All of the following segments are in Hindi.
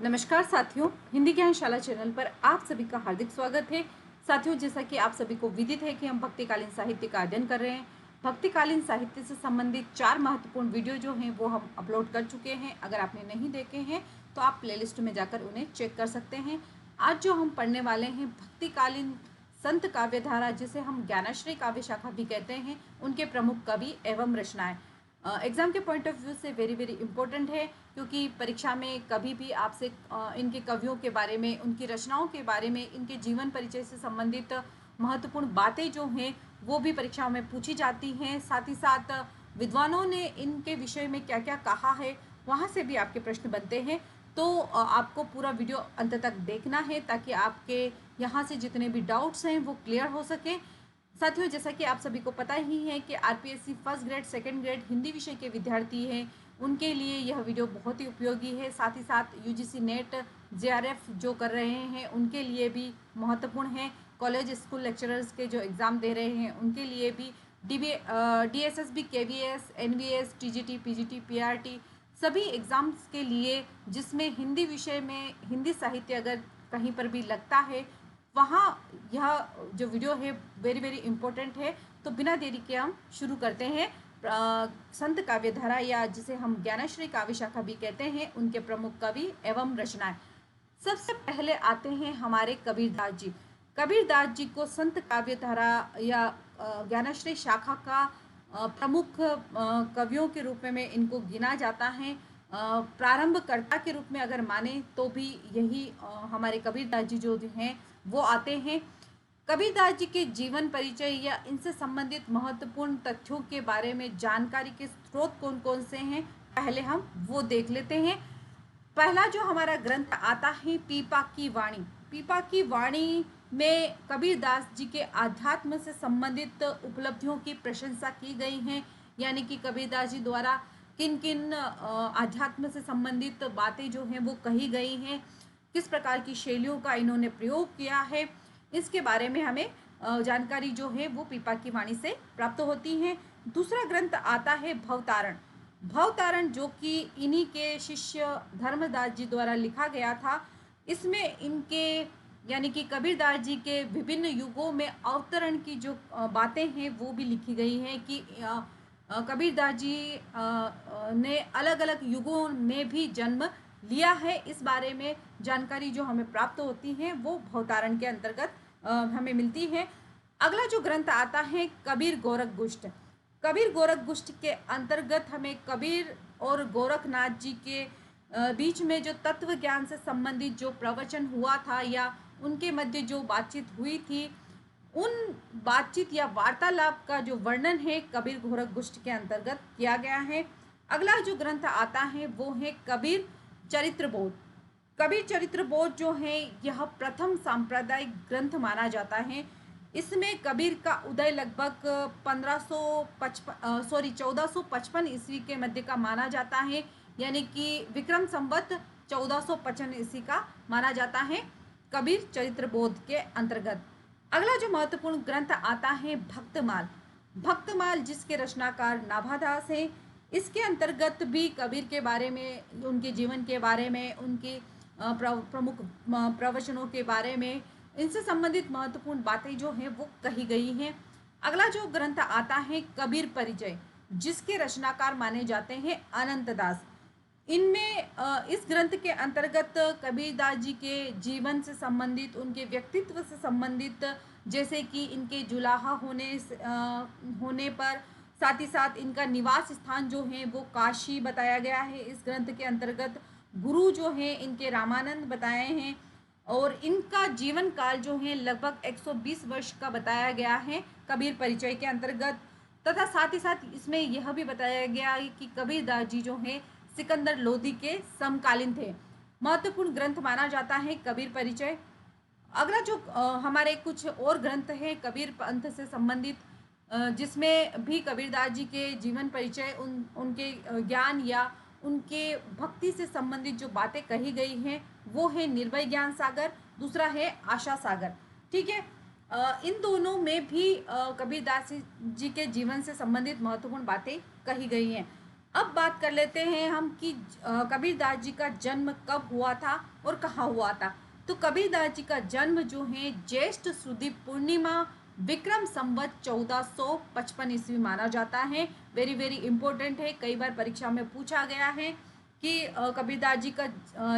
नमस्कार साथियों, हिंदी ज्ञानशाला चैनल पर आप सभी का हार्दिक स्वागत है। साथियों, जैसा कि आप सभी को विदित है कि हम भक्तिकालीन साहित्य का अध्ययन कर रहे हैं। भक्तिकालीन साहित्य से संबंधित 4 महत्वपूर्ण वीडियो जो हैं वो हम अपलोड कर चुके हैं। अगर आपने नहीं देखे हैं तो आप प्लेलिस्ट में जाकर उन्हें चेक कर सकते हैं। आज जो हम पढ़ने वाले हैं भक्तिकालीन संत काव्यधारा, जिसे हम ज्ञानाश्रय काव्य शाखा भी कहते हैं, उनके प्रमुख कवि एवं रचनाएं एग्जाम के पॉइंट ऑफ व्यू से वेरी वेरी इंपॉर्टेंट है, क्योंकि परीक्षा में कभी भी आपसे इनके कवियों के बारे में, उनकी रचनाओं के बारे में, इनके जीवन परिचय से संबंधित महत्वपूर्ण बातें जो हैं वो भी परीक्षाओं में पूछी जाती हैं। साथ ही साथ विद्वानों ने इनके विषय में क्या क्या कहा है, वहाँ से भी आपके प्रश्न बनते हैं। तो आपको पूरा वीडियो अंत तक देखना है ताकि आपके यहाँ से जितने भी डाउट्स हैं वो क्लियर हो सके। साथियों, जैसा कि आप सभी को पता ही है कि RPSC first grade second grade Hindi विषय के विद्यार्थी हैं, उनके लिए यह वीडियो बहुत ही उपयोगी है। साथ ही साथ यूजीसी नेट जेआरएफ जो कर रहे हैं उनके लिए भी महत्वपूर्ण है। कॉलेज स्कूल लेक्चरर्स के जो एग्ज़ाम दे रहे हैं उनके लिए भी, DSSB, KVS, NVS, TGT, PGT, PRT, सभी एग्ज़ाम्स के लिए जिसमें हिंदी विषय में हिंदी साहित्य अगर कहीं पर भी लगता है, वहाँ यह जो वीडियो है वेरी वेरी इंपॉर्टेंट है। तो बिना देरी के हम शुरू करते हैं। संत काव्यधारा, या जिसे हम ज्ञानाश्रय काव्य शाखा भी कहते हैं, उनके प्रमुख कवि एवं रचनाएं। सबसे पहले आते हैं हमारे कबीरदास जी। कबीरदास जी को संत काव्यधारा या ज्ञानाश्रय शाखा का प्रमुख कवियों के रूप में इनको गिना जाता है। प्रारंभकर्ता के रूप में अगर माने तो भी यही हमारे कबीरदास जी जो हैं वो आते हैं। कबीरदास जी के जीवन परिचय या इनसे संबंधित महत्वपूर्ण तथ्यों के बारे में जानकारी के स्रोत कौन कौन से हैं, पहले हम वो देख लेते हैं। पहला जो हमारा ग्रंथ आता है पीपा की वाणी। पीपा की वाणी में कबीरदास जी के आध्यात्म से संबंधित उपलब्धियों की प्रशंसा की गई है, यानी कि कबीरदास जी द्वारा किन किन आध्यात्म से संबंधित बातें जो हैं वो कही गई हैं, किस प्रकार की शैलियों का इन्होंने प्रयोग किया है, इसके बारे में हमें जानकारी जो है वो पीपा की वाणी से प्राप्त होती है। दूसरा ग्रंथ आता है भवतारण। भवतारण जो कि इन्हीं के शिष्य धर्मदास जी द्वारा लिखा गया था। इसमें इनके यानी कि कबीरदास जी के विभिन्न युगों में अवतरण की जो बातें हैं वो भी लिखी गई हैं कि कबीरदास जी ने अलग अलग युगों में भी जन्म लिया है। इस बारे में जानकारी जो हमें प्राप्त होती है वो भवतारण के अंतर्गत हमें मिलती है। अगला जो ग्रंथ आता है कबीर गोरख गुष्ट। कबीर गोरख गुष्ट के अंतर्गत हमें कबीर और गोरखनाथ जी के बीच में जो तत्व ज्ञान से संबंधित जो प्रवचन हुआ था या उनके मध्य जो बातचीत हुई थी, उन बातचीत या वार्तालाप का जो वर्णन है कबीर गोरख गुष्ट के अंतर्गत किया गया है। अगला जो ग्रंथ आता है वो है कबीर चरित्रबोध। कबीर चरित्रबोध जो है यह प्रथम सांप्रदायिक ग्रंथ माना जाता है। इसमें कबीर का उदय लगभग 1455 ईस्वी के मध्य का माना जाता है, यानी कि विक्रम संवत 1455 ईस्वी का माना जाता है कबीर चरित्रबोध के अंतर्गत। अगला जो महत्वपूर्ण ग्रंथ आता है भक्तमाल। भक्तमाल जिसके रचनाकार नाभादास है, इसके अंतर्गत भी कबीर के बारे में, उनके जीवन के बारे में, उनके प्रमुख प्रवचनों के बारे में, इनसे संबंधित महत्वपूर्ण बातें जो हैं वो कही गई हैं। अगला जो ग्रंथ आता है कबीर परिचय, जिसके रचनाकार माने जाते हैं अनंत दास। इनमें इस ग्रंथ के अंतर्गत कबीरदास जी के जीवन से संबंधित, उनके व्यक्तित्व से संबंधित, जैसे कि इनके जुलाहा होने पर, साथ ही साथ इनका निवास स्थान जो है वो काशी बताया गया है इस ग्रंथ के अंतर्गत। गुरु जो हैं इनके रामानंद बताए हैं, और इनका जीवन काल जो है लगभग 120 वर्ष का बताया गया है कबीर परिचय के अंतर्गत। तथा साथ ही साथ इसमें यह भी बताया गया है कि कबीरदास जी जो हैं सिकंदर लोदी के समकालीन थे। महत्वपूर्ण ग्रंथ माना जाता है कबीर परिचय। अगला जो हमारे कुछ और ग्रंथ हैं कबीर पंथ से संबंधित, जिसमें भी कबीरदास जी के जीवन परिचय, उनके ज्ञान या उनके भक्ति से संबंधित जो बातें कही गई हैं वो है निर्भय ज्ञान सागर, दूसरा है आशा सागर। ठीक है, इन दोनों में भी कबीरदास जी के जीवन से संबंधित महत्वपूर्ण बातें कही गई हैं। अब बात कर लेते हैं हम कि कबीरदास जी का जन्म कब हुआ था और कहाँ हुआ था। तो कबीरदास जी का जन्म जो है ज्येष्ठ सुदी पूर्णिमा विक्रम संवत 1455 ईस्वी माना जाता है। वेरी वेरी इंपॉर्टेंट है, कई बार परीक्षा में पूछा गया है कि कबीरदास जी का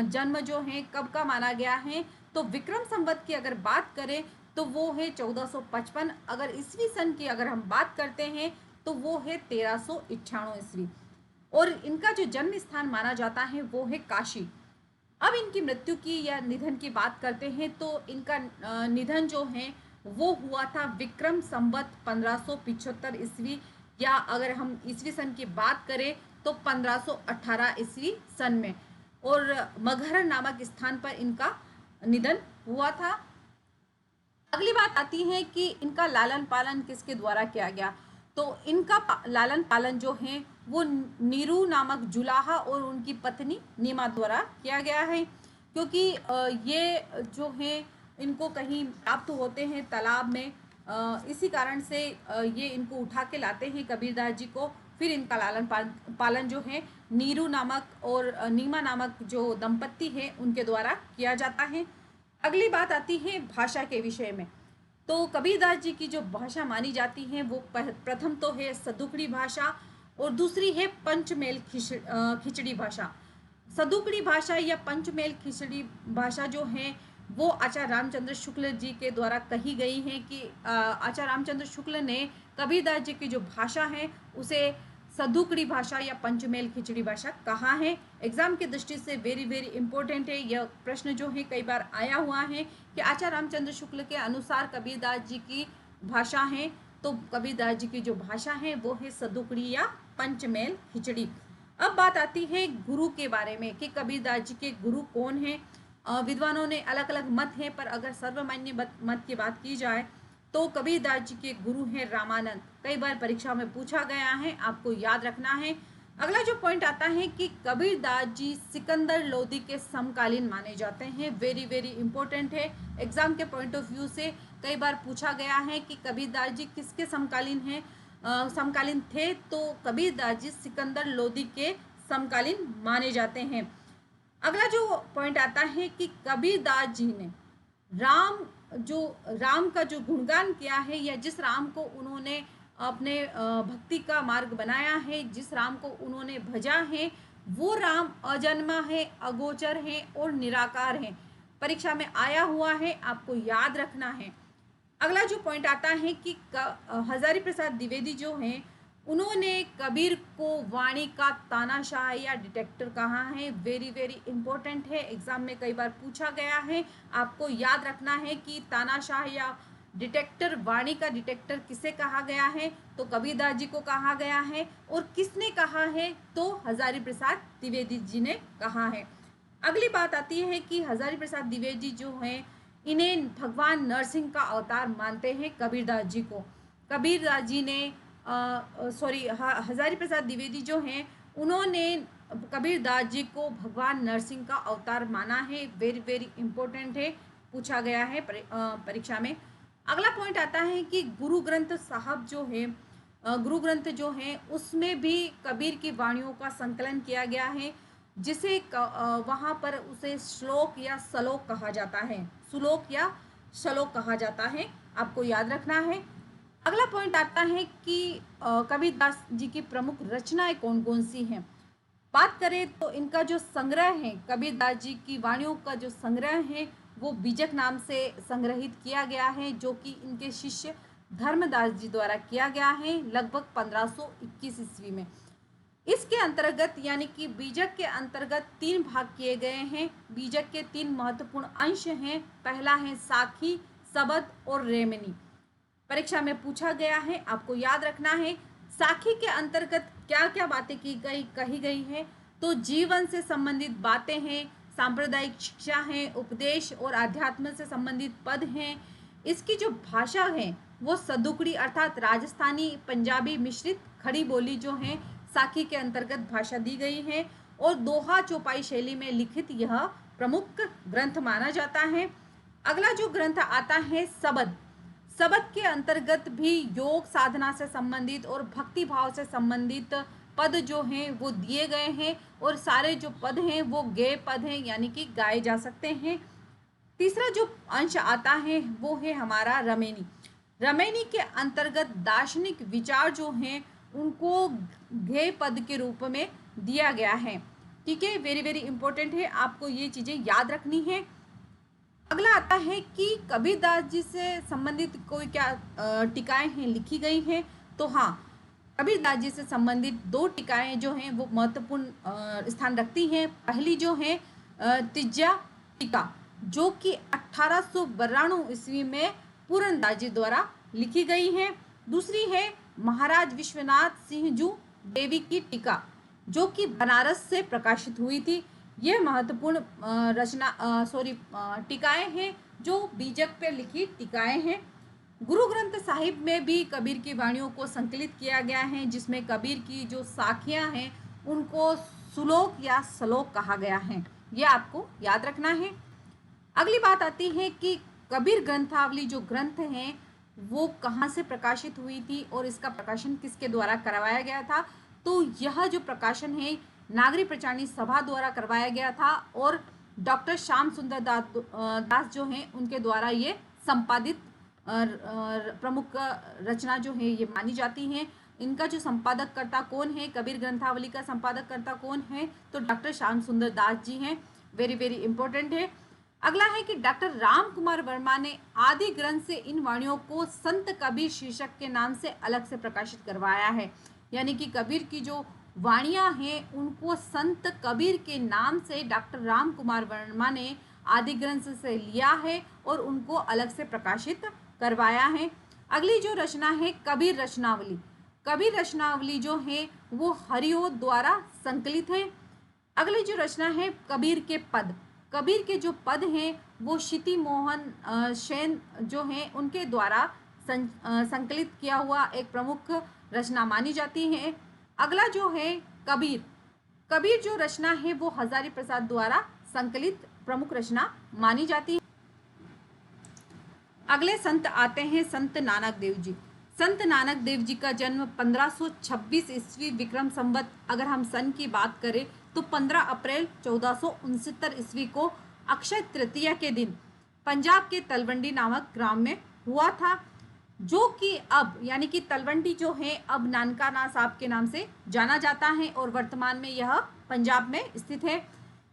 जन्म जो है कब का माना गया है। तो विक्रम संवत की अगर बात करें तो वो है 1455। अगर ईस्वी सन की अगर हम बात करते हैं तो वो है 1398 ईस्वी। और इनका जो जन्म स्थान माना जाता है वो है काशी। अब इनकी मृत्यु की या निधन की बात करते हैं तो इनका निधन जो है वो हुआ था विक्रम संवत 1575 ईस्वी, या अगर हम ईस्वी सन की बात करें तो 1518 ईस्वी सन में, और मगहर नामक स्थान पर इनका निधन हुआ था। अगली बात आती है कि इनका लालन पालन किसके द्वारा किया गया। तो इनका लालन पालन जो है वो नीरू नामक जुलाहा और उनकी पत्नी नीमा द्वारा किया गया है, क्योंकि ये जो है इनको कहीं प्राप्त होते हैं तालाब में, इसी कारण से ये इनको उठा के लाते हैं कबीरदास जी को। फिर इनका लालन पालन जो है नीरू नामक और नीमा नामक जो दंपत्ति है उनके द्वारा किया जाता है। अगली बात आती है भाषा के विषय में। तो कबीरदास जी की जो भाषा मानी जाती है वो प्रथम तो है सदुकड़ी भाषा और दूसरी है पंचमेल खिचड़ी भाषा। सदुकड़ी भाषा या पंचमेल खिचड़ी भाषा जो है वो आचार्य रामचंद्र शुक्ल जी के द्वारा कही गई है कि आचार्य रामचंद्र शुक्ल ने कबीरदास जी की जो भाषा है उसे सदुकड़ी भाषा या पंचमेल खिचड़ी भाषा कहा है। एग्जाम की दृष्टि से वेरी वेरी इंपॉर्टेंट है यह प्रश्न जो है, कई बार आया हुआ है कि आचार्य रामचंद्र शुक्ल के अनुसार कबीरदास जी की भाषा है, तो कबीरदास जी की जो भाषा है वो है सदुकड़ी या पंचमेल खिचड़ी। अब बात आती है गुरु के बारे में कि कबीरदास जी के गुरु कौन हैं। विद्वानों ने अलग अलग मत हैं, पर अगर सर्वमान्य मत की बात की जाए तो कबीरदास जी के गुरु हैं रामानंद। कई बार परीक्षा में पूछा गया है, आपको याद रखना है। अगला जो पॉइंट आता है कि कबीरदास जी सिकंदर लोदी के समकालीन माने जाते हैं। वेरी वेरी इंपॉर्टेंट है, एग्जाम के पॉइंट ऑफ व्यू से कई बार पूछा गया है कि कबीरदास जी किसके समकालीन हैं, समकालीन थे। तो कबीरदास जी सिकंदर लोदी के समकालीन माने जाते हैं। अगला जो पॉइंट आता है कि कबीरदास जी ने राम का जो गुणगान किया है, या जिस राम को उन्होंने अपने भक्ति का मार्ग बनाया है, जिस राम को उन्होंने भजा है, वो राम अजन्मा है, अगोचर है और निराकार है। परीक्षा में आया हुआ है, आपको याद रखना है। अगला जो पॉइंट आता है कि हजारी प्रसाद द्विवेदी जो हैं उन्होंने कबीर को वाणी का तानाशाह या डिटेक्टर कहा है। वेरी वेरी इंपॉर्टेंट है, एग्जाम में कई बार पूछा गया है, आपको याद रखना है कि तानाशाह या डिटेक्टर, वाणी का डिटेक्टर किसे कहा गया है। तो कबीरदास जी को कहा गया है, और किसने कहा है तो हजारी प्रसाद द्विवेदी जी ने कहा है। अगली बात आती है कि हजारी प्रसाद द्विवेदी जो हैं इन्हें भगवान नरसिंह का अवतार मानते हैं कबीरदास जी को। कबीरदास जी ने हजारी प्रसाद द्विवेदी जो हैं उन्होंने कबीरदास जी को भगवान नरसिंह का अवतार माना है। वेरी वेरी इंपॉर्टेंट है, पूछा गया है परीक्षा में। अगला पॉइंट आता है कि गुरु ग्रंथ साहब जो है, गुरु ग्रंथ जो है उसमें भी कबीर की वाणियों का संकलन किया गया है, जिसे वहाँ पर उसे श्लोक या सलोक कहा जाता है, सुलोक या श्लोक कहा जाता है, आपको याद रखना है। अगला पॉइंट आता है कि कबीरदास जी की प्रमुख रचनाएं कौन कौन सी हैं। बात करें तो इनका जो संग्रह है, कबीरदास जी की वाणियों का जो संग्रह है वो बीजक नाम से संग्रहित किया गया है, जो कि इनके शिष्य धर्मदास जी द्वारा किया गया है लगभग 1521 ईस्वी में। इसके अंतर्गत यानी कि बीजक के अंतर्गत 3 भाग किए गए हैं। बीजक के 3 महत्वपूर्ण अंश हैं। पहला है साखी, सबद और रेमनी। परीक्षा में पूछा गया है, आपको याद रखना है। साखी के अंतर्गत क्या क्या बातें कही गई है, तो जीवन से संबंधित बातें हैं, सांप्रदायिक शिक्षा है, उपदेश और अध्यात्म से संबंधित पद हैं। इसकी जो भाषा है वो सदुकड़ी अर्थात राजस्थानी पंजाबी मिश्रित खड़ी बोली जो है साखी के अंतर्गत भाषा दी गई है, और दोहा चौपाई शैली में लिखित यह प्रमुख ग्रंथ माना जाता है। अगला जो ग्रंथ आता है सबद। सबद के अंतर्गत भी योग साधना से संबंधित और भक्ति भाव से संबंधित पद जो हैं वो दिए गए हैं और सारे जो पद हैं वो गेय पद हैं, यानी कि गाए जा सकते हैं। तीसरा जो अंश आता है वो है हमारा रमेनी। रमेनी के अंतर्गत दार्शनिक विचार जो हैं उनको गेय पद के रूप में दिया गया है। ठीक है, वेरी वेरी इंपॉर्टेंट है, आपको ये चीजें याद रखनी है। अगला आता है कि कबीरदास जी से संबंधित कोई क्या टीकाएं हैं लिखी गई हैं। तो हाँ, कबीरदास जी से संबंधित 2 टीकाएं जो हैं वो महत्वपूर्ण स्थान रखती हैं। पहली जो है तिज्या टीका, जो कि 1892 ईस्वी में पूरनदास जी द्वारा लिखी गई है। दूसरी है महाराज विश्वनाथ सिंह जू देवी की टीका, जो कि बनारस से प्रकाशित हुई थी। ये महत्वपूर्ण टीकाएं हैं जो बीजक पे लिखी टीकाएं हैं। गुरु ग्रंथ साहिब में भी कबीर की वाणियों को संकलित किया गया है, जिसमें कबीर की जो साखियां हैं उनको सुलोक या सलोक कहा गया है। ये आपको याद रखना है। अगली बात आती है कि कबीर ग्रंथावली जो ग्रंथ हैं वो कहाँ से प्रकाशित हुई थी और इसका प्रकाशन किसके द्वारा करवाया गया था। तो यह जो प्रकाशन है नागरी प्रचारणी सभा द्वारा करवाया गया था और डॉक्टर श्याम सुंदर दास जो हैं उनके द्वारा ये संपादित प्रमुख रचना जो है ये मानी जाती है। इनका जो संपादक कर्ता कौन है, कबीर ग्रंथावली का संपादक कर्ता कौन है, तो डॉक्टर श्याम सुंदर दास जी हैं। वेरी वेरी इंपॉर्टेंट है। अगला है कि डॉक्टर राम कुमार वर्मा ने आदि ग्रंथ से इन वाणियों को संत कबीर शीर्षक के नाम से अलग से प्रकाशित करवाया है, यानी कि कबीर की जो वाणियां हैं उनको संत कबीर के नाम से डॉक्टर राम कुमार वर्मा ने आदि ग्रंथ से लिया है और उनको अलग से प्रकाशित करवाया है। अगली जो रचना है कबीर रचनावली। कबीर रचनावली जो है वो हरिओं द्वारा संकलित है। अगली जो रचना है कबीर के पद। कबीर के जो पद हैं वो क्षिति मोहन सेन जो हैं उनके द्वारा संकलित किया हुआ एक प्रमुख रचना मानी जाती है। अगला जो है कबीर। कबीर जो रचना है वो हजारी प्रसाद द्वारा संकलित प्रमुख रचना मानी जाती है। अगले संत आते हैं संत नानक देव जी। संत नानक देव जी का जन्म 1526 ईस्वी विक्रम संवत, अगर हम सन की बात करें तो 15 अप्रैल 1469 ईस्वी को अक्षय तृतीया के दिन पंजाब के तलवंडी नामक ग्राम में हुआ था, जो कि अब यानी कि तलवंडी जो है अब नानकाना साहब के नाम से जाना जाता है और वर्तमान में यह पंजाब में स्थित है।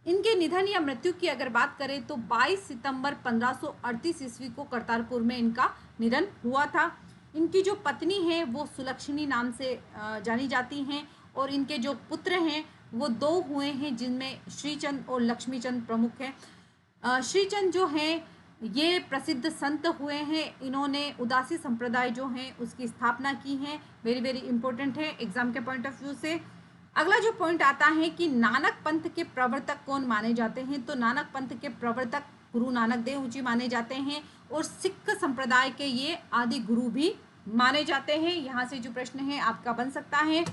इनके निधन या मृत्यु की अगर बात करें तो 22 सितंबर 1538 ईस्वी को करतारपुर में इनका निधन हुआ था। इनकी जो पत्नी है वो सुलक्षणी नाम से जानी जाती हैं और इनके जो पुत्र हैं वो 2 हुए हैं, जिनमें श्रीचंद और लक्ष्मीचंद प्रमुख हैं। श्रीचंद जो हैं ये प्रसिद्ध संत हुए हैं। इन्होंने उदासी संप्रदाय जो है उसकी स्थापना की है। वेरी वेरी इंपॉर्टेंट है एग्जाम के पॉइंट ऑफ व्यू से। अगला जो पॉइंट आता है कि नानक पंथ के प्रवर्तक कौन माने जाते हैं, तो नानक पंथ के प्रवर्तक गुरु नानक देव जी माने जाते हैं और सिख संप्रदाय के ये आदि गुरु भी माने जाते हैं। यहाँ से जो प्रश्न है आपका बन सकता है।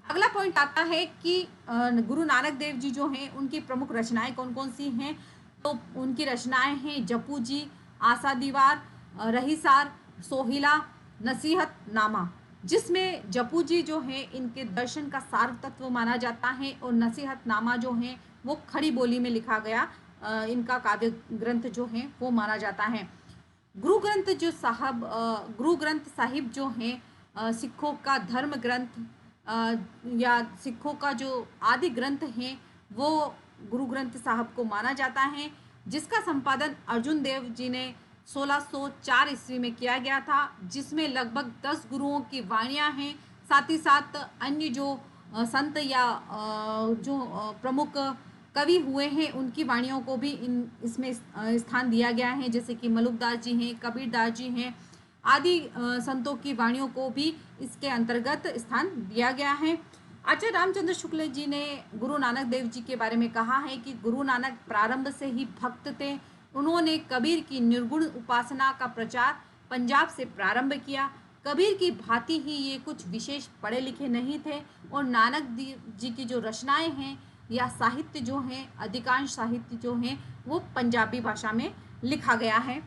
अगला पॉइंट आता है कि गुरु नानक देव जी जो हैं उनकी प्रमुख रचनाएं कौन कौन सी हैं, तो उनकी रचनाएं हैं जपू जी, आशा दीवार, रहीसार, सोहिला, नसीहत नामा, जिसमें जपू जी जो है इनके दर्शन का सार तत्व माना जाता है और नसीहत नामा जो है वो खड़ी बोली में लिखा गया इनका काव्य ग्रंथ जो है वो माना जाता है। गुरु ग्रंथ साहिब जो हैं सिखों का धर्म ग्रंथ या सिखों का जो आदि ग्रंथ हैं वो गुरु ग्रंथ साहब को माना जाता है, जिसका संपादन अर्जुन देव जी ने 1604 ईस्वी में किया गया था, जिसमें लगभग 10 गुरुओं की वाणियाँ हैं। साथ ही साथ अन्य जो संत या जो प्रमुख कवि हुए हैं उनकी वाणियों को भी इसमें स्थान दिया गया है, जैसे कि मलुकदास जी हैं, कबीरदास जी हैं, आदि संतों की वाणियों को भी इसके अंतर्गत स्थान दिया गया है। आचार्य रामचंद्र शुक्ल जी ने गुरु नानक देव जी के बारे में कहा है कि गुरु नानक प्रारंभ से ही भक्त थे। उन्होंने कबीर की निर्गुण उपासना का प्रचार पंजाब से प्रारंभ किया। कबीर की भांति ही ये कुछ विशेष पढ़े लिखे नहीं थे और नानक देव जी की जो रचनाएं हैं या साहित्य जो हैं, अधिकांश साहित्य जो हैं वो पंजाबी भाषा में लिखा गया है।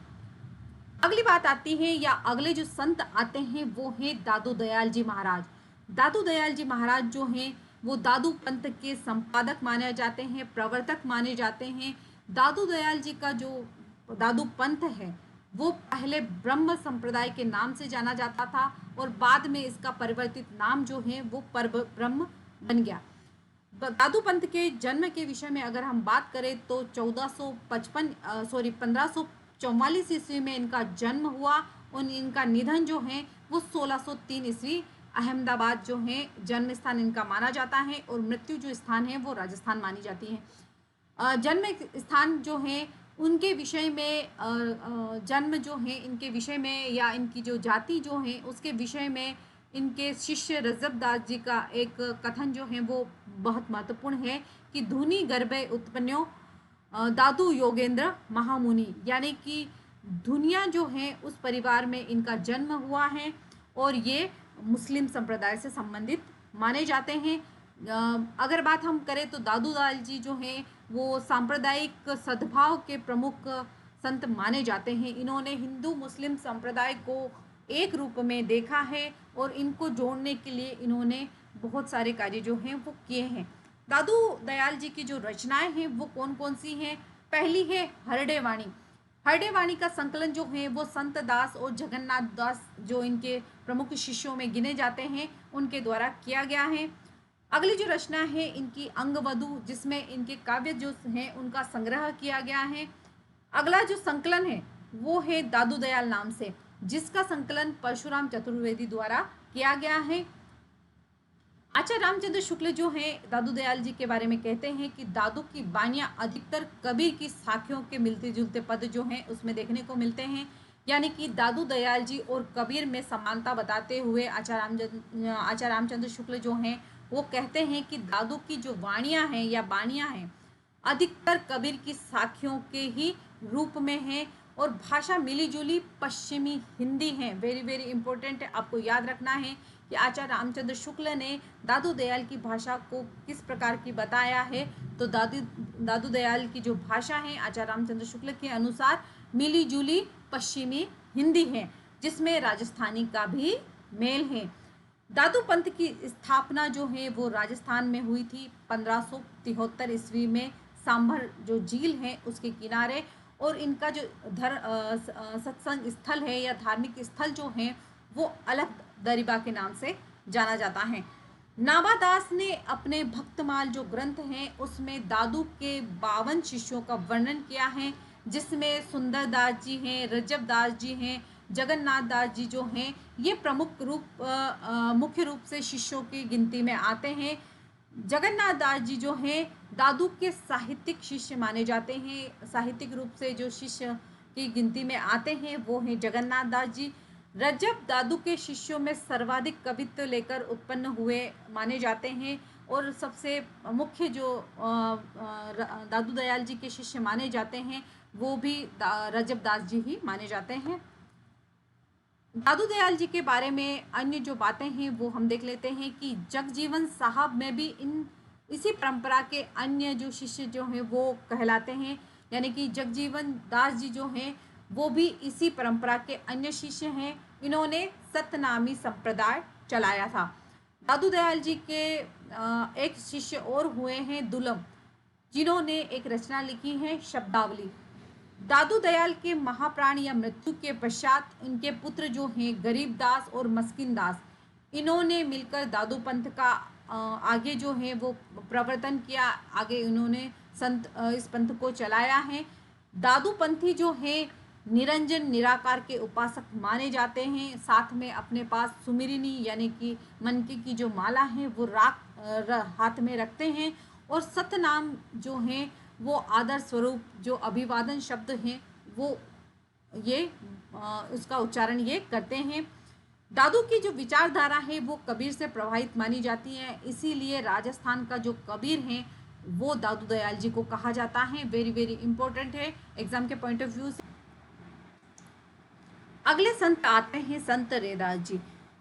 अगली बात आती है या अगले जो संत आते हैं वो हैं दादू दयाल जी महाराज। दादू दयाल जी महाराज जो हैं वो दादू पंथ के संपादक माने जाते हैं, प्रवर्तक माने जाते हैं। दादू दयाल जी का जो दादू पंथ है वो पहले ब्रह्म संप्रदाय के नाम से जाना जाता था और बाद में इसका परिवर्तित नाम जो है वो पर ब्रह्म बन गया। दादू पंथ के जन्म के विषय में अगर हम बात करें तो 1544 ईस्वी में इनका जन्म हुआ और इनका निधन जो है वो 1603 ईस्वी अहमदाबाद जो है जन्म स्थान इनका माना जाता है और मृत्यु जो स्थान है वो राजस्थान मानी जाती है। जन्म स्थान जो है उनके विषय में जन्म जो है इनके विषय में या इनकी जो जाति जो है उसके विषय में इनके शिष्य रजब दास जी का एक कथन जो है वो बहुत महत्वपूर्ण है कि धुनी गर्भे उत्पन्नो दादू योगेंद्र महामुनि, यानी कि दुनिया जो है उस परिवार में इनका जन्म हुआ है और ये मुस्लिम संप्रदाय से संबंधित माने जाते हैं। अगर बात हम करें तो दादू दयाल जी जो हैं वो सांप्रदायिक सद्भाव के प्रमुख संत माने जाते हैं। इन्होंने हिंदू मुस्लिम संप्रदाय को एक रूप में देखा है और इनको जोड़ने के लिए इन्होंने बहुत सारे कार्य जो हैं वो किए हैं। दादू दयाल जी की जो रचनाएं हैं वो कौन कौन सी हैं? पहली है हरडे वाणी। हरडे वाणी का संकलन जो है वो संत दास और जगन्नाथ दास जो इनके प्रमुख शिष्यों में गिने जाते हैं उनके द्वारा किया गया है। अगली जो रचना है इनकी अंगवधु, जिसमें इनके काव्य जो हैं उनका संग्रह किया गया है। अगला जो संकलन है वो है दादू दयाल नाम से, जिसका संकलन परशुराम चतुर्वेदी द्वारा किया गया है। आचार्य रामचंद्र शुक्ल जो हैं दादू दयाल जी के बारे में कहते हैं कि दादू की बानियां अधिकतर कबीर की साखियों के मिलते जुलते पद जो हैं उसमें देखने को मिलते हैं, यानी कि दादू दयाल जी और कबीर में समानता बताते हुए आचार्य रामचंद्र शुक्ल जो हैं वो कहते हैं कि दादू की जो वाणियाँ हैं या बानियाँ हैं अधिकतर कबीर की साखियों के ही रूप में हैं और भाषा मिली जुली पश्चिमी हिंदी है। वेरी वेरी इंपॉर्टेंट है, आपको याद रखना है कि आचार्य रामचंद्र शुक्ल ने दादू दयाल की भाषा को किस प्रकार की बताया है। तो दादू दयाल की जो भाषा है आचार्य रामचंद्र शुक्ल के अनुसार मिली जुली पश्चिमी हिंदी है, जिसमें राजस्थानी का भी मेल है। दादू पंथ की स्थापना जो है वो राजस्थान में हुई थी 1573 ईस्वी में, सांभर जो झील है उसके किनारे, और इनका जो सत्संग स्थल है या धार्मिक स्थल जो है वो अलग दरिबा के नाम से जाना जाता है। नाभादास ने अपने भक्तमाल जो ग्रंथ हैं उसमें दादू के 52 शिष्यों का वर्णन किया है, जिसमें सुंदर दास जी हैं, रजब दास जी हैं, जगन्नाथ दास जी जो हैं ये मुख्य रूप से शिष्यों की गिनती में आते हैं। जगन्नाथ दास जी जो हैं दादू के साहित्यिक शिष्य माने जाते हैं। साहित्यिक रूप से जो शिष्य की गिनती में आते हैं वो हैं जगन्नाथ दास जी। रजब दादू के शिष्यों में सर्वाधिक कवित्व लेकर उत्पन्न हुए माने जाते हैं और सबसे मुख्य जो दादू दयाल जी के शिष्य माने जाते हैं वो भी रजब दास जी ही माने जाते हैं। दादू दयाल जी के बारे में अन्य जो बातें हैं वो हम देख लेते हैं कि जगजीवन साहब में भी इसी परंपरा के अन्य जो शिष्य जो हैं वो कहलाते हैं, यानी कि जगजीवन दास जी जो हैं वो भी इसी परंपरा के अन्य शिष्य हैं। इन्होंने सतनामी संप्रदाय चलाया था। दादू दयाल जी के एक शिष्य और हुए हैं दुलम, जिन्होंने एक रचना लिखी है शब्दावली। दादू दयाल के महाप्राण या मृत्यु के पश्चात इनके पुत्र जो हैं गरीब दास और मस्किन दास, इन्होंने मिलकर दादू पंथ का आगे जो है वो प्रवर्तन किया। आगे इन्होंने इस पंथ को चलाया है। दादू पंथी जो है निरंजन निराकार के उपासक माने जाते हैं। साथ में अपने पास सुमिरिनी यानी कि मनके की जो माला है वो हाथ में रखते हैं और सतनाम जो हैं वो आदर स्वरूप जो अभिवादन शब्द हैं वो ये उसका उच्चारण ये करते हैं। दादू की जो विचारधारा है वो कबीर से प्रभावित मानी जाती है, इसीलिए राजस्थान का जो कबीर है वो दादू दयाल जी को कहा जाता है। वेरी वेरी इंपॉर्टेंट है एग्जाम के पॉइंट ऑफ व्यू से। अगले संत आते हैं संत रैदास जी।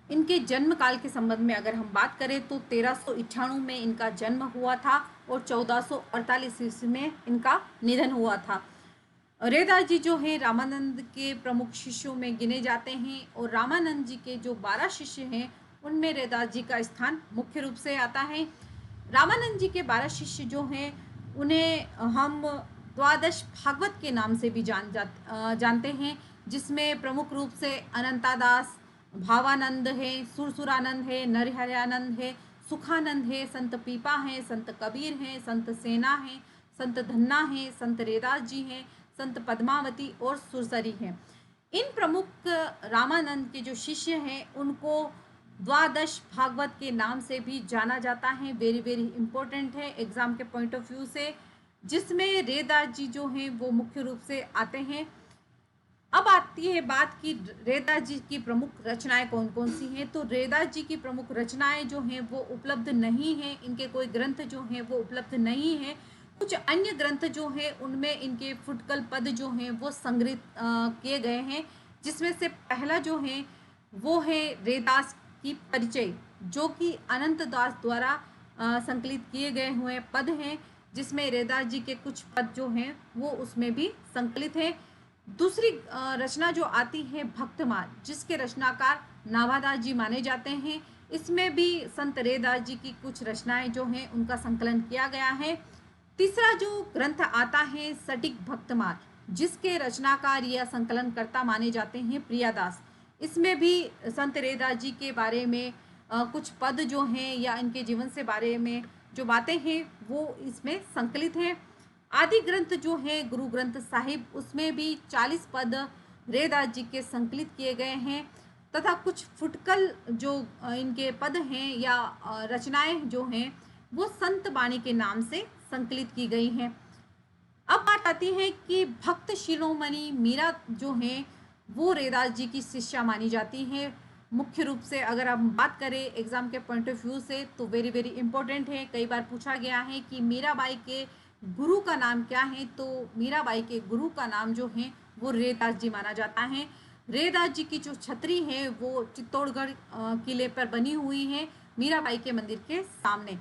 इनके जन्म काल के संबंध में अगर हम बात करें तो 1398 में इनका जन्म हुआ था और 1448 ईस्वी में इनका निधन हुआ था। रैदास जी जो है रामानंद के प्रमुख शिष्यों में गिने जाते हैं और रामानंद जी के जो 12 शिष्य हैं उनमें रैदास जी का स्थान मुख्य रूप से आता है। रामानंद जी के 12 शिष्य जो हैं उन्हें हम द्वादश भागवत के नाम से भी जानते हैं, जिसमें प्रमुख रूप से अनंतादास, भावानंद है, सुरसुरानंद है, नरहरयानंद है, सुखानंद है, संत पीपा है, संत कबीर हैं, संत सेना है, संत धन्ना है, संत रैदास जी हैं, संत पद्मावती और सुरसरी हैं। इन प्रमुख रामानंद के जो शिष्य हैं उनको द्वादश भागवत के नाम से भी जाना जाता है। वेरी वेरी इंपॉर्टेंट है एग्जाम के पॉइंट ऑफ व्यू से, जिसमें रैदास जी जो हैं वो मुख्य रूप से आते हैं। अब आती है बात कि रैदास जी की प्रमुख रचनाएं कौन कौन सी हैं। तो रैदास जी की प्रमुख रचनाएं जो हैं वो उपलब्ध नहीं हैं, इनके कोई ग्रंथ जो हैं वो उपलब्ध नहीं है। कुछ अन्य ग्रंथ जो हैं उनमें इनके फुटकल पद जो हैं वो संग्रहित किए गए हैं, जिसमें से पहला जो है वो है रैदास की परिचय, जो कि अनंत दास द्वारा संकलित किए गए हुए पद हैं, जिसमें रैदास जी के कुछ पद जो हैं वो उसमें भी संकलित है। दूसरी रचना जो आती है भक्तमाल, जिसके रचनाकार नाभादास जी माने जाते हैं। इसमें भी संत रैदास जी की कुछ रचनाएं जो हैं उनका संकलन किया गया है। तीसरा जो ग्रंथ आता है सटीक भक्तमाल, जिसके रचनाकार या संकलनकर्ता माने जाते हैं प्रियादास। इसमें भी संत रैदास जी के बारे में कुछ पद जो हैं या इनके जीवन से बारे में जो बातें हैं वो इसमें संकलित हैं। आदि ग्रंथ जो है गुरु ग्रंथ साहिब, उसमें भी 40 पद रैदास जी के संकलित किए गए हैं, तथा कुछ फुटकल जो इनके पद हैं या रचनाएं जो हैं वो संत बाणी के नाम से संकलित की गई हैं। अब बात आती है कि भक्त शिरोमणि मीरा जो हैं वो रैदास जी की शिष्या मानी जाती हैं। मुख्य रूप से अगर हम बात करें एग्जाम के पॉइंट ऑफ व्यू से तो वेरी वेरी इंपॉर्टेंट है। कई बार पूछा गया है कि मीराबाई के गुरु का नाम क्या है, तो मीराबाई के गुरु का नाम जो है वो रैदास जी माना जाता है। रैदास जी की जो छतरी है वो चित्तौड़गढ़ किले पर बनी हुई है मीराबाई के मंदिर के सामने।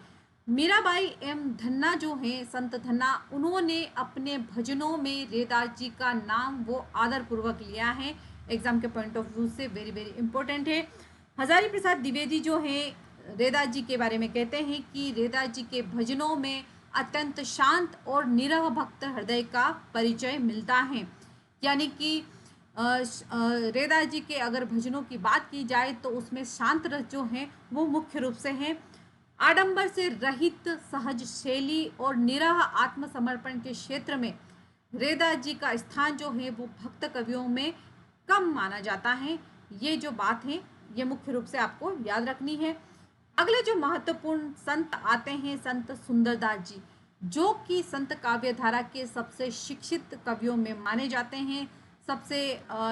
मीराबाई एवं धन्ना जो है संत धन्ना, उन्होंने अपने भजनों में रैदास जी का नाम वो आदर पूर्वक लिया है। एग्जाम के पॉइंट ऑफ व्यू से वेरी वेरी इंपॉर्टेंट है। हजारी प्रसाद द्विवेदी जो है रैदास जी के बारे में कहते हैं कि रैदास जी के भजनों में अत्यंत शांत और निरह भक्त हृदय का परिचय मिलता है। यानी कि रैदास जी के अगर भजनों की बात की जाए तो उसमें शांत रस जो है वो मुख्य रूप से है। आडंबर से रहित सहज शैली और निरह आत्मसमर्पण के क्षेत्र में रैदास जी का स्थान जो है वो भक्त कवियों में कम माना जाता है। ये जो बात है ये मुख्य रूप से आपको याद रखनी है। अगले जो महत्वपूर्ण संत आते हैं संत सुंदरदास जी, जो कि संत काव्य धारा के सबसे शिक्षित कवियों में माने जाते हैं। सबसे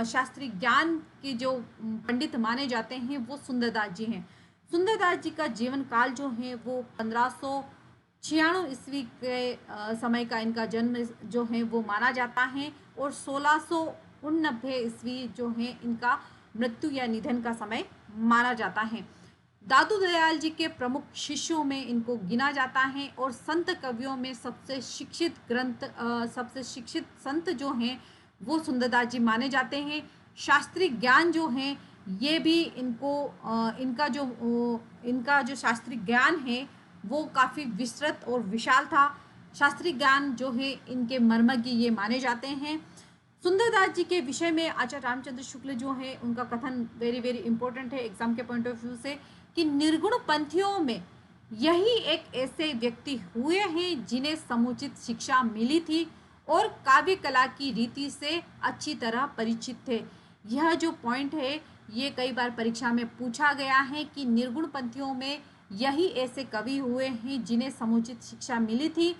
शास्त्रीय ज्ञान के जो पंडित माने जाते हैं वो सुंदरदास जी हैं। सुंदरदास जी का जीवन काल जो है वो 1596 ईस्वी के समय का इनका जन्म जो है वो माना जाता है, और 1689 ईस्वी जो है इनका मृत्यु या निधन का समय माना जाता है। दादू दयाल जी के प्रमुख शिष्यों में इनको गिना जाता है, और संत कवियों में सबसे शिक्षित संत जो हैं वो सुंदरदास जी माने जाते हैं। शास्त्रीय ज्ञान जो है ये भी इनका जो शास्त्रीय ज्ञान है वो काफ़ी विस्तृत और विशाल था। शास्त्रीय ज्ञान जो है इनके मर्मज्ञ ये माने जाते हैं। सुंदरदास जी के विषय में आचार्य रामचंद्र शुक्ल जो है उनका कथन वेरी वेरी इंपॉर्टेंट है एग्जाम के पॉइंट ऑफ व्यू से, कि निर्गुण पंथियों में यही एक ऐसे व्यक्ति हुए हैं जिन्हें समुचित शिक्षा मिली थी और काव्य कला की रीति से अच्छी तरह परिचित थे। यह जो पॉइंट है ये कई बार परीक्षा में पूछा गया है कि निर्गुण पंथियों में यही ऐसे कवि हुए हैं जिन्हें समुचित शिक्षा मिली थी।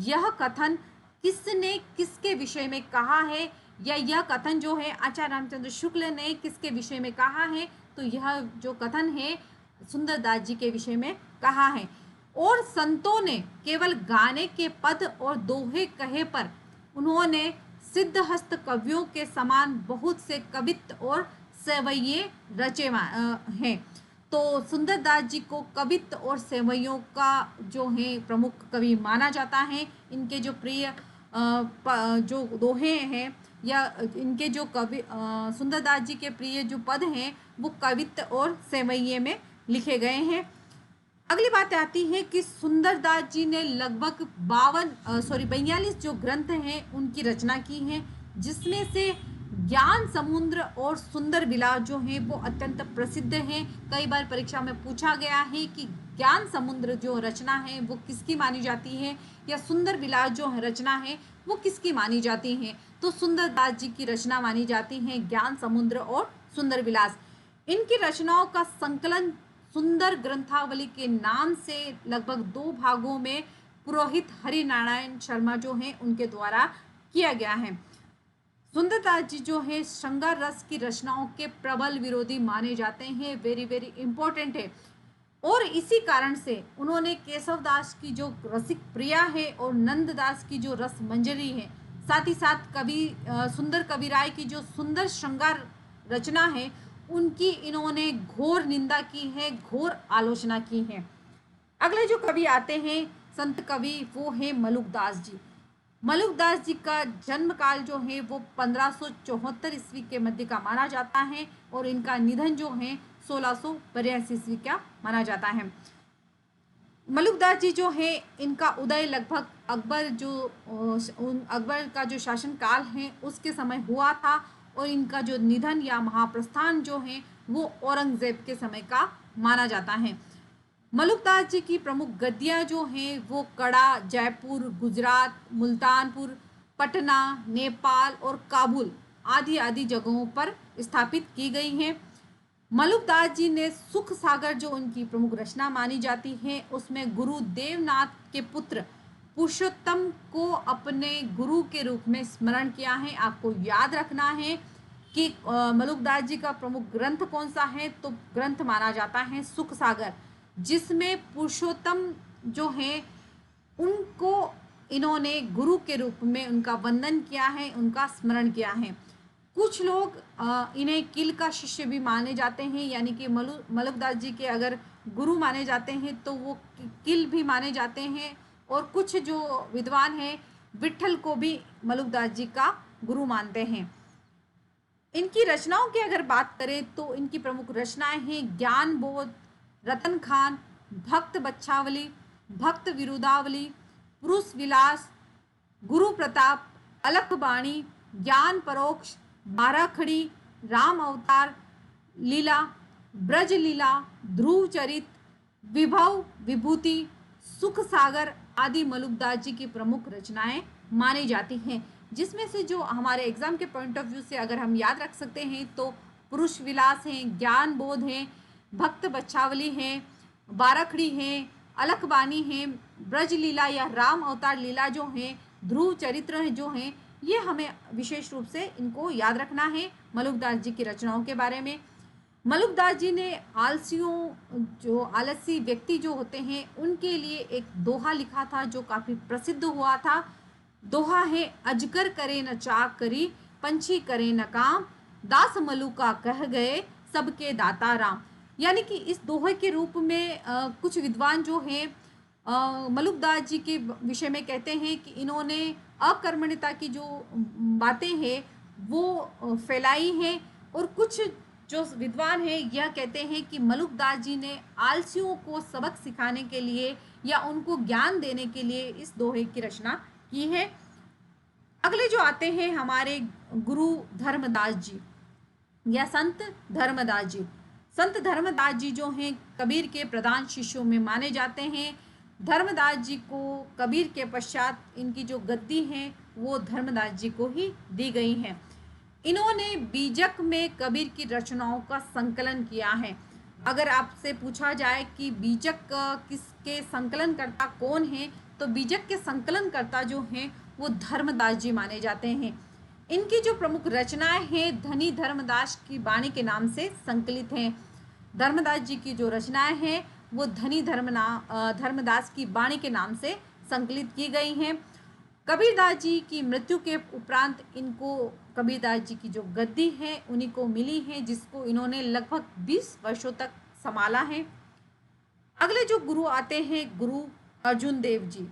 यह कथन किसने किसके विषय में कहा है, या यह कथन जो है आचार्य रामचंद्र शुक्ल ने किसके विषय में कहा है, तो यह जो कथन है सुंदरदास जी के विषय में कहा है। और संतों ने केवल गाने के पद और दोहे कहे पर उन्होंने सिद्धहस्त कवियों के समान बहुत से कवित्व और सेवैये रचे हैं। तो सुंदरदास जी को कवित्व और सेवैयों का जो है प्रमुख कवि माना जाता है। इनके जो प्रिय जो दोहे हैं या इनके जो कवि सुंदरदास जी के प्रिय जो पद हैं वो कवित्व और सेवैये में लिखे गए हैं। अगली बात आती है कि सुंदरदास जी ने लगभग 42 जो ग्रंथ हैं उनकी रचना की है, जिसमें से ज्ञान समुद्र और सुंदर विलास जो हैं वो अत्यंत प्रसिद्ध हैं। कई बार परीक्षा में पूछा गया है कि ज्ञान समुद्र जो रचना है वो किसकी मानी जाती है, या सुंदर विलास जो रचना है वो किसकी मानी जाती है। तो सुंदरदास जी की रचना मानी जाती है ज्ञान समुद्र और सुंदर विलास। इनकी रचनाओं का संकलन सुंदर ग्रंथावली के नाम से लगभग 2 भागों में पुरोहित हरिनारायण शर्मा जो हैं उनके द्वारा किया गया है। सुंदरदास जी जो है श्रृंगार रस की रचनाओं के प्रबल विरोधी माने जाते हैं। वेरी वेरी इंपॉर्टेंट है। और इसी कारण से उन्होंने केशवदास की जो रसिक प्रिया है और नंददास की जो रस मंजरी है, साथ ही साथ सुंदर कविराय की जो सुंदर श्रृंगार रचना है, उनकी इन्होंने घोर निंदा की है, घोर आलोचना की है। अगले जो कवि आते हैं संत कवि, वो है मलुकदास जी। मलुकदास जी का जन्म काल जो है वो 1574 ईस्वी के मध्य का माना जाता है और इनका निधन जो है 1682 ईस्वी का माना जाता है। मलुकदास जी जो है इनका उदय लगभग अकबर का जो शासन काल है उसके समय हुआ था, और इनका जो निधन या महाप्रस्थान जो है वो औरंगजेब के समय का माना जाता है। मलुकदास जी की प्रमुख गद्दियाँ जो हैं वो कड़ा, जयपुर, गुजरात, मुल्तानपुर, पटना, नेपाल और काबुल आदि आदि जगहों पर स्थापित की गई हैं। मलुकदास जी ने सुख सागर जो उनकी प्रमुख रचना मानी जाती है, उसमें गुरु देवनाथ के पुत्र पुरुषोत्तम को अपने गुरु के रूप में स्मरण किया है। आपको याद रखना है कि मलुकदास जी का प्रमुख ग्रंथ कौन सा है, तो ग्रंथ माना जाता है सुख सागर, जिसमें पुरुषोत्तम जो हैं उनको इन्होंने गुरु के रूप में उनका वंदन किया है, उनका स्मरण किया है। कुछ लोग इन्हें किल का शिष्य भी माने जाते हैं, यानी कि मलुकदास जी के अगर गुरु माने जाते हैं तो वो किल भी माने जाते हैं। और कुछ जो विद्वान हैं विट्ठल को भी मलुकदास जी का गुरु मानते हैं। इनकी रचनाओं की अगर बात करें तो इनकी प्रमुख रचनाएं हैं ज्ञान बोध, रतन खान, भक्त बच्छावली, भक्त विरुदावली, पुरुष विलास, गुरु प्रताप, अलख बाणी, ज्ञान परोक्ष, बाराखड़ी, राम अवतार लीला, ब्रज लीला, ध्रुव चरित, विभव विभूति, सुख सागर आदि मलुकदास जी की प्रमुख रचनाएं मानी जाती हैं। जिसमें से जो हमारे एग्जाम के पॉइंट ऑफ व्यू से अगर हम याद रख सकते हैं तो पुरुष विलास हैं, ज्ञान बोध हैं, भक्त बच्छावली हैं, बाराखड़ी हैं, अलख बानी हैं, ब्रज लीला या राम अवतार लीला जो हैं, ध्रुव चरित्र जो हैं, ये हमें विशेष रूप से इनको याद रखना है मलुकदास जी की रचनाओं के बारे में। मलुकदास जी ने आलसी व्यक्ति जो होते हैं उनके लिए एक दोहा लिखा था जो काफ़ी प्रसिद्ध हुआ था। दोहा है, अजगर करे न चाकरी, पंछी करे न काम, दास मलुका कह गए सबके दाता राम। यानी कि इस दोहे के रूप में कुछ विद्वान जो हैं मलुकदास जी के विषय में कहते हैं कि इन्होंने अकर्मण्यता की जो बातें हैं वो फैलाई हैं, और कुछ जो विद्वान हैं यह कहते हैं कि मलुकदास जी ने आलसियों को सबक सिखाने के लिए या उनको ज्ञान देने के लिए इस दोहे की रचना की है। अगले जो आते हैं हमारे गुरु धर्मदास जी या संत धर्मदास जी। संत धर्मदास जी जो हैं कबीर के प्रधान शिष्यों में माने जाते हैं। धर्मदास जी को कबीर के पश्चात इनकी जो गद्दी है वो धर्मदास जी को ही दी गई है। इन्होंने बीजक में कबीर की रचनाओं का संकलन किया है। अगर आपसे पूछा जाए कि बीजक किसके संकलनकर्ता कौन है, तो बीजक के संकलनकर्ता जो हैं वो धर्मदास जी माने जाते हैं। इनकी जो प्रमुख रचनाएं हैं धनी धर्मदास की बाणी के नाम से संकलित हैं। धर्मदास जी की जो रचनाएं हैं वो धनी धर्मदास की बाणी के नाम से संकलित की गई हैं। कबीरदास जी की मृत्यु के उपरांत इनको कबीरदास जी की जो गद्दी है उन्हीं को मिली है, जिसको इन्होंने लगभग 20 वर्षों तक संभाला है। अगले जो गुरु आते हैं गुरु अर्जुन देव जी।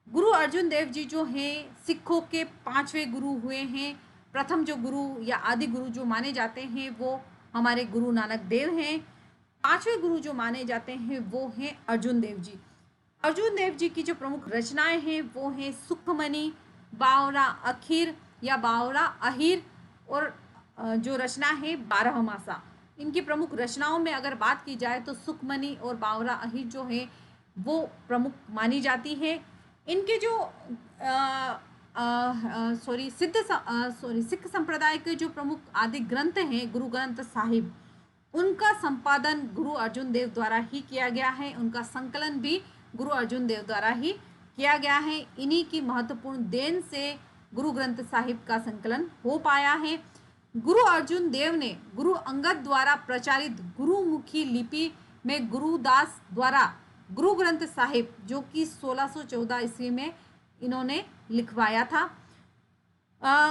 गुरु अर्जुन देव जी जो हैं सिखों के 5वें गुरु हुए हैं। प्रथम जो गुरु या आदि गुरु जो माने जाते हैं वो हमारे गुरु नानक देव हैं। पांचवें गुरु जो माने जाते हैं वो हैं अर्जुन देव जी। अर्जुन देव जी की जो प्रमुख रचनाएं हैं वो हैं सुखमणि, बावरा अखीर या बावरा अहिर, और जो रचना है बारहमासा। इनकी प्रमुख रचनाओं में अगर बात की जाए तो सुखमणि और बावरा अहिर जो है वो प्रमुख मानी जाती है। इनके जो सिख संप्रदाय के जो प्रमुख आदि ग्रंथ हैं गुरु ग्रंथ साहिब, उनका संपादन गुरु अर्जुन देव द्वारा ही किया गया है। उनका संकलन भी गुरु अर्जुन देव द्वारा ही किया गया है। इन्हीं की महत्वपूर्ण देन से गुरु ग्रंथ साहिब का संकलन हो पाया है। गुरु अर्जुन देव ने गुरु अंगद द्वारा प्रचारित गुरुमुखी लिपि में गुरुदास द्वारा गुरु ग्रंथ साहिब, जो कि 1614 ईस्वी में इन्होंने लिखवाया था।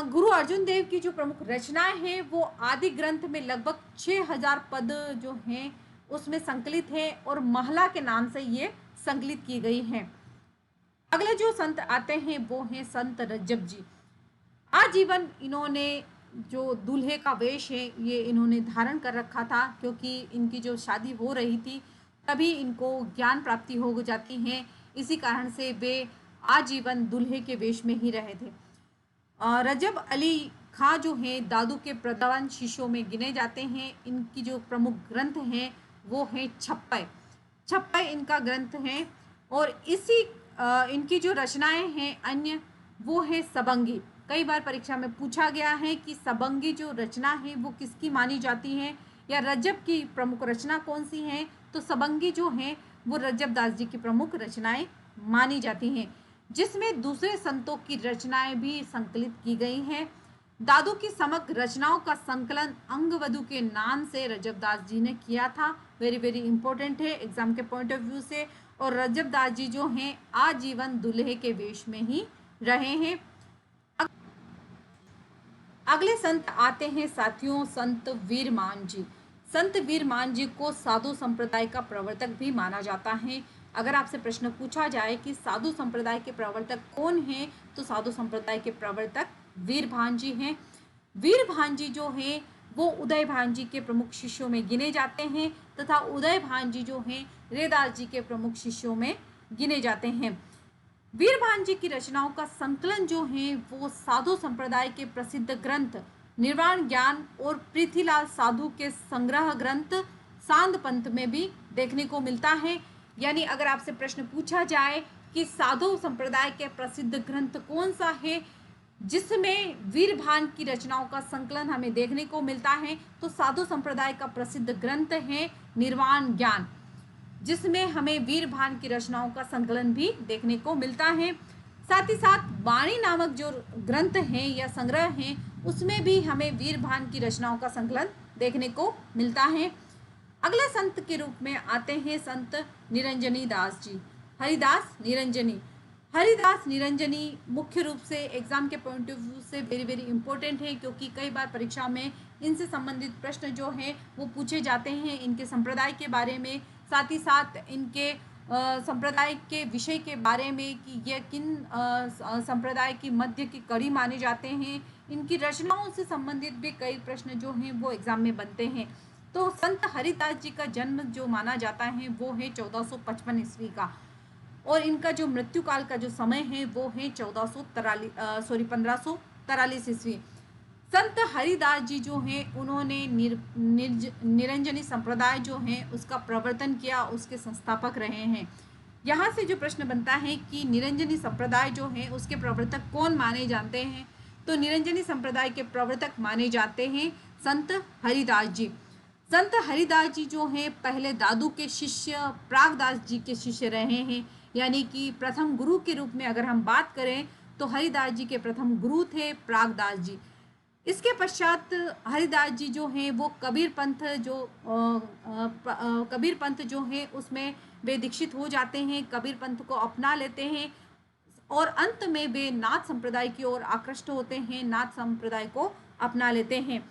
गुरु अर्जुन देव की जो प्रमुख रचनाएं हैं वो आदि ग्रंथ में लगभग 6000 पद जो हैं उसमें संकलित है और महला के नाम से ये संकलित की गई हैं। अगले जो संत आते हैं वो हैं संत रज्जब जी। आजीवन इन्होंने जो दूल्हे का वेश है ये इन्होंने धारण कर रखा था, क्योंकि इनकी जो शादी हो रही थी तभी इनको ज्ञान प्राप्ति हो जाती है। इसी कारण से वे आजीवन दूल्हे के वेश में ही रहे थे। रजब अली खां जो हैं दादू के प्रधान शिष्यों में गिने जाते हैं। इनकी जो प्रमुख ग्रंथ हैं वो हैं छप्पय। छप्पय इनका ग्रंथ है, और इसी इनकी जो रचनाएं हैं अन्य वो है सबंगी। कई बार परीक्षा में पूछा गया है कि सबंगी जो रचना है वो किसकी मानी जाती है या रजब की प्रमुख रचना कौन सी है, तो सबंगी जो है वो रजब दास जी की प्रमुख रचनाएं मानी जाती हैं, जिसमें दूसरे संतों की रचनाएं भी संकलित की गई हैं। दादू की समग्र रचनाओं का संकलन अंगवधु के नाम से रजब दास जी ने किया था। वेरी वेरी इंपॉर्टेंट है एग्जाम के पॉइंट ऑफ व्यू से। और रजब दास जी जो हैं आजीवन दूल्हे के वेश में ही रहे हैं। अगले संत आते हैं साथियों संत वीरमान जी। संत वीरमान जी को साधु संप्रदाय का प्रवर्तक भी माना जाता है। अगर आपसे प्रश्न पूछा जाए कि साधु संप्रदाय के प्रवर्तक कौन हैं, तो साधु संप्रदाय के प्रवर्तक वीरभान जी हैं। वीरभान जी जो हैं वो उदय भान जी के प्रमुख शिष्यों में गिने जाते हैं, तथा उदय भान जी जो हैं रेदास जी के प्रमुख शिष्यों में गिने जाते हैं। वीरभान जी की रचनाओं का संकलन जो है वो साधु संप्रदाय के प्रसिद्ध ग्रंथ निर्वाण ज्ञान और पृथ्वीलाल साधु के संग्रह ग्रंथ सांद पंथ में भी देखने को मिलता है। यानी अगर आपसे प्रश्न पूछा जाए कि साधु संप्रदाय के प्रसिद्ध ग्रंथ कौन सा है जिसमें वीरभान की रचनाओं का संकलन हमें देखने को मिलता है, तो साधु संप्रदाय का प्रसिद्ध ग्रंथ है निर्वाण ज्ञान, जिसमें हमें वीरभान की रचनाओं का संकलन भी देखने को मिलता है। साथ ही साथ वाणी नामक जो ग्रंथ हैं या संग्रह हैं उसमें भी हमें वीरभान की रचनाओं का संकलन देखने को मिलता है। अगले संत के रूप में आते हैं संत निरंजनी दास जी। हरिदास निरंजनी। हरिदास निरंजनी मुख्य रूप से एग्जाम के पॉइंट ऑफ व्यू से वेरी वेरी इंपॉर्टेंट है, क्योंकि कई बार परीक्षा में इनसे संबंधित प्रश्न जो हैं वो पूछे जाते हैं, इनके संप्रदाय के बारे में, साथ ही साथ इनके संप्रदाय के विषय के बारे में कि ये किन संप्रदाय की मध्य की कड़ी माने जाते हैं। इनकी रचनाओं से संबंधित भी कई प्रश्न जो हैं वो एग्जाम में बनते हैं। तो संत हरिदास जी का जन्म जो माना जाता है वो है 1455 ईस्वी का, और इनका जो मृत्यु काल का जो समय है वो है 1543 ईस्वी। संत हरिदास जी जो हैं उन्होंने निरंजनी संप्रदाय जो है उसका प्रवर्तन किया, उसके संस्थापक रहे हैं। यहाँ से जो प्रश्न बनता है कि निरंजनी संप्रदाय जो है उसके प्रवर्तक कौन माने जाते हैं, तो निरंजनी संप्रदाय के प्रवर्तक माने जाते हैं संत हरिदास जी। संत हरिदास जी जो हैं पहले दादू के शिष्य प्रागदास जी के शिष्य रहे हैं, यानी कि प्रथम गुरु के रूप में अगर हम बात करें तो हरिदास जी के प्रथम गुरु थे प्रागदास जी। इसके पश्चात हरिदास जी जो हैं वो कबीर पंथ जो है उसमें वे दीक्षित हो जाते हैं, कबीर पंथ को अपना लेते हैं और अंत में वे नाथ संप्रदाय की ओर आकृष्ट होते हैं, नाथ संप्रदाय को अपना लेते हैं।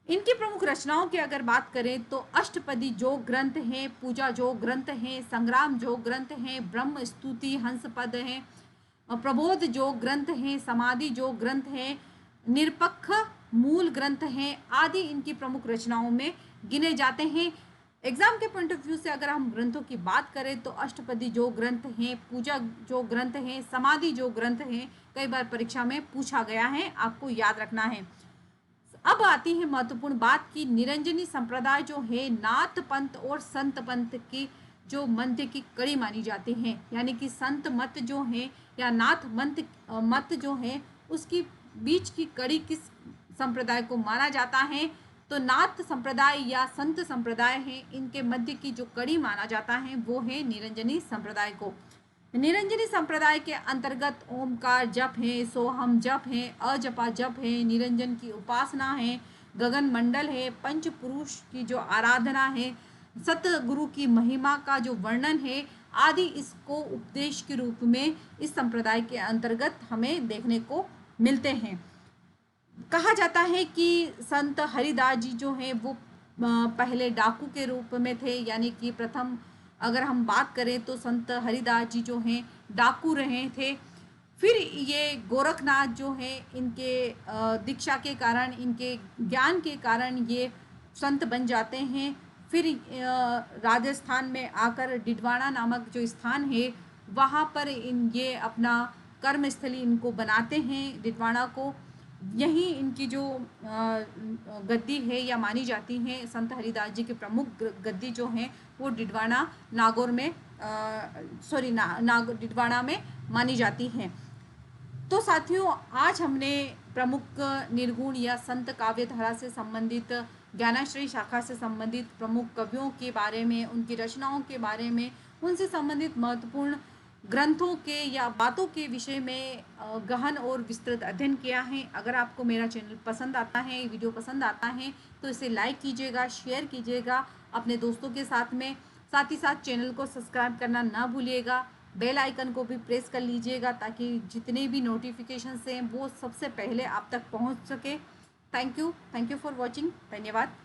इनकी प्रमुख रचनाओं की अगर बात करें तो अष्टपदी जो ग्रंथ हैं, पूजा जो ग्रंथ हैं, संग्राम जो ग्रंथ हैं, ब्रह्म स्तुति हंस पद हैं, प्रबोध जो ग्रंथ हैं, समाधि जो ग्रंथ हैं, निरपक्ष मूल ग्रंथ हैं आदि इनकी प्रमुख रचनाओं में गिने जाते हैं। एग्जाम के पॉइंट ऑफ व्यू से अगर हम ग्रंथों की बात करें तो अष्टपदी जो ग्रंथ हैं, पूजा जो ग्रंथ हैं, समाधि जो ग्रंथ हैं, कई बार परीक्षा में पूछा गया है, आपको याद रखना है। अब आती है महत्वपूर्ण बात की निरंजनी संप्रदाय जो है नाथ पंथ और संत पंथ की जो मध्य की कड़ी मानी जाती है, यानी कि संत मत जो है या नाथ मत जो है उसकी बीच की कड़ी किस संप्रदाय को माना जाता है, तो नाथ संप्रदाय या संत संप्रदाय है, इनके मध्य की जो कड़ी माना जाता है वो है निरंजनी संप्रदाय को। निरंजनी संप्रदाय के अंतर्गत ओमकार जप है, सोहम जप है, अजपा जप है, निरंजन की उपासना है, गगन मंडल है, पंच पुरुष की जो आराधना है, सतगुरु की महिमा का जो वर्णन है आदि, इसको उपदेश के रूप में इस संप्रदाय के अंतर्गत हमें देखने को मिलते हैं। कहा जाता है कि संत हरिदास जी जो हैं वो पहले डाकू के रूप में थे, यानी कि प्रथम अगर हम बात करें तो संत हरिदास जी जो हैं डाकू रहे थे। फिर ये गोरखनाथ जो हैं इनके दीक्षा के कारण, इनके ज्ञान के कारण ये संत बन जाते हैं। फिर राजस्थान में आकर डिडवाना नामक जो स्थान है वहाँ पर ये अपना कर्मस्थली इनको बनाते हैं, डिडवाना को। यही इनकी जो गद्दी है या मानी जाती है, संत हरिदास जी के प्रमुख गद्दी जो हैं वो डिडवाना नागौर में डिडवाना में मानी जाती हैं। तो साथियों, आज हमने प्रमुख निर्गुण या संत काव्य धारा से संबंधित, ज्ञानाश्रयी शाखा से संबंधित प्रमुख कवियों के बारे में, उनकी रचनाओं के बारे में, उनसे संबंधित महत्वपूर्ण ग्रंथों के या बातों के विषय में गहन और विस्तृत अध्ययन किया है। अगर आपको मेरा चैनल पसंद आता है, वीडियो पसंद आता है, तो इसे लाइक कीजिएगा, शेयर कीजिएगा अपने दोस्तों के साथ में। साथ ही साथ चैनल को सब्सक्राइब करना ना भूलिएगा, बेल आइकन को भी प्रेस कर लीजिएगा ताकि जितने भी नोटिफिकेशन हैं वो सबसे पहले आप तक पहुंच सके। Thank you for watching. धन्यवाद।